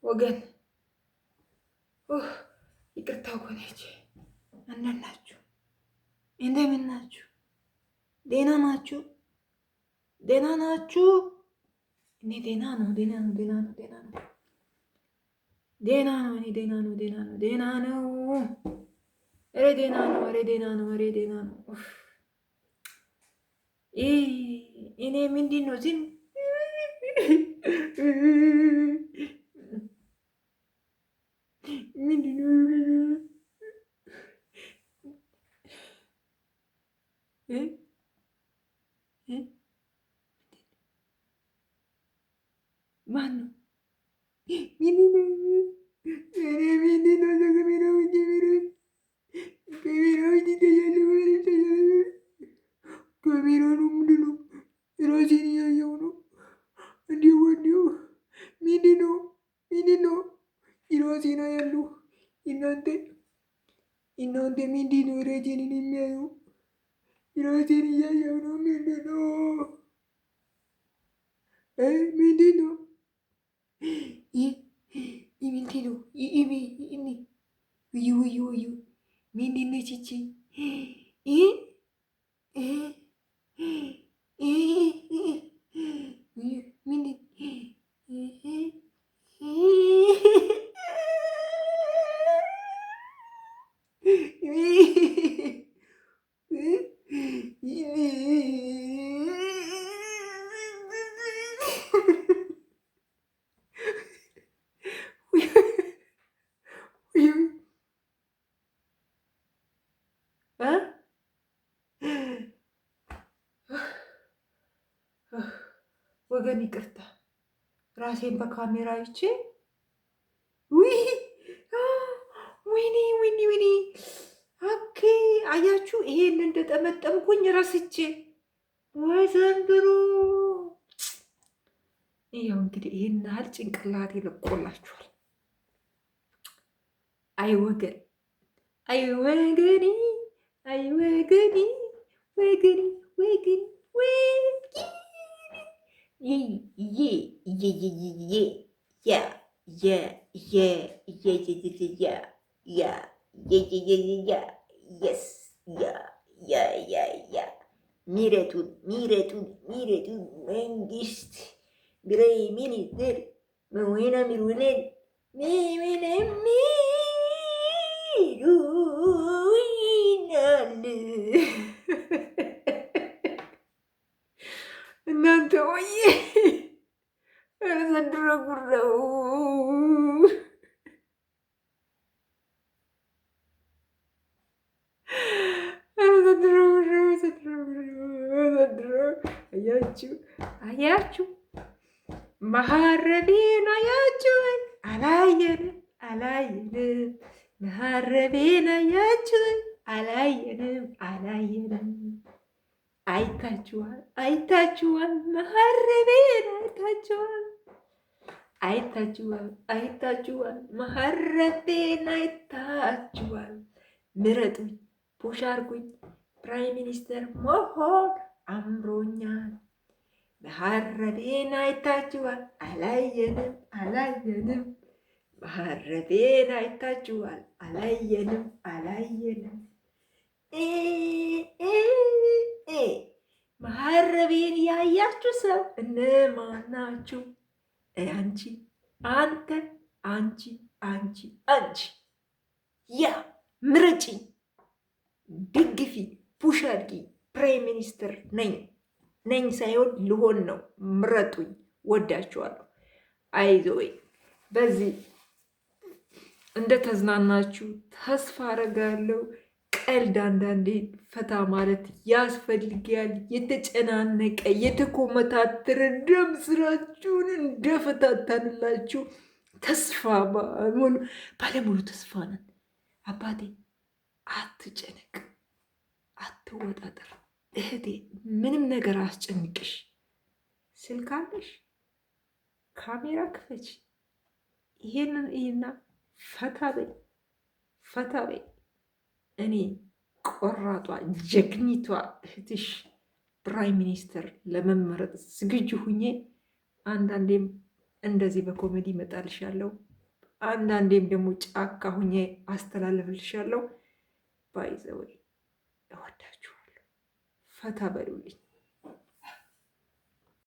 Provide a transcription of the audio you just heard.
ወገን ይቅርታ ወገኖቼ፣ እንደምን ናችሁ? እንደምን ናችሁ? ደህና ናችሁ? ደህና ናችሁ? እኔ ደህና ነው፣ ደህና ነው፣ ደህና ነው፣ ደህና ነው፣ ደህና ነው። እኔ ደህና ነው፣ ደህና ነው፣ ደህና ነው። ኧረ ደህና ነው፣ ኧረ ደህና ነው፣ ኧረ ደህና ነው። እኔ ምንድን ነው ዝም ምንድን ነው ማን ነው? እናንተ ምንድን ነው ራሴን የሚያዩ? ራሴን እያየሁ ነው። ምንድን ነው? ምንድን ነው? ምንድን ነው? ውዩ ውዩ ውዩ ምንድን ነች ይቺ? ምንድን ወገን ይቅርታ፣ ራሴን በካሜራ አይቼ ወይኔ ወይኔ ወይኔ። ኦኬ አያችሁ፣ ይሄን እንደጠመጠምኩኝ ረስቼ ወይ ዘንድሮ። ይኸው እንግዲህ ይሄን ያህል ጭንቅላቴ ለቆላችኋል። አይ ወገን፣ አይ ወገኒ፣ አይ ወገኒ፣ ወገኒ፣ ወገኒ፣ ወገኒ ሚረቱን መንግስት ብራይ ሚኒስትር መሆና ሚሩነን ሚሩናል እናንተ ወዬ ዘንድሮ ጉረው ዘንድሮ አያችሁ መሀረቤን አያችሁን? አላየንም መሀረቤን አያችሁን? አላየንም። አይታችኋል መሀረቤን አይታችኋል መሀረቤን አይታችኋል። ምረጡኝ፣ ፑሽ አርጉኝ። ፕራይም ሚኒስተር መሆን አምሮኛል። መሀረቤን አይታችኋል? አላየንም። መሀረቤን አይታችኋል? አላየንም። መሀረቤን ያያችሁ ሰው እነማን ናችሁ? አንቺ ያ ምረጪኝ፣ ደግፊ፣ ፑሽ አድርጊ። ፕራይም ሚኒስትር ነኝ ሳይሆን ልሆን ነው። ምረጡኝ። ወዳችኋለሁ። አይዞይ። በዚህ እንደተዝናናችሁ ተስፋ አረጋለሁ። ቀልድ አንዳንዴ ፈታ ማለት ያስፈልጋል። የተጨናነቀ የተኮመታተረ ደም ስራችሁን እንደፈታታንላችሁ ተስፋ ባለሙሉ ተስፋ ነን። አባቴ አትጨነቅ፣ አትወጣጠር። እህቴ ምንም ነገር አስጨንቅሽ። ስልክ አለሽ፣ ካሜራ ክፈች፣ ይሄንን እና ፈታ በይ ፈታ በይ። እኔ ቆራጧ ጀግኒቷ እህትሽ ፕራይም ሚኒስተር ለመመረጥ ዝግጁ ሁኜ አንዳንዴም እንደዚህ በኮሜዲ እመጣልሻለሁ፣ አንዳንዴም ደግሞ ጫካ ሁኜ አስተላለፍልሻለሁ። ባይዘወይ እወዳችኋለሁ። ፈታ በሉልኝ።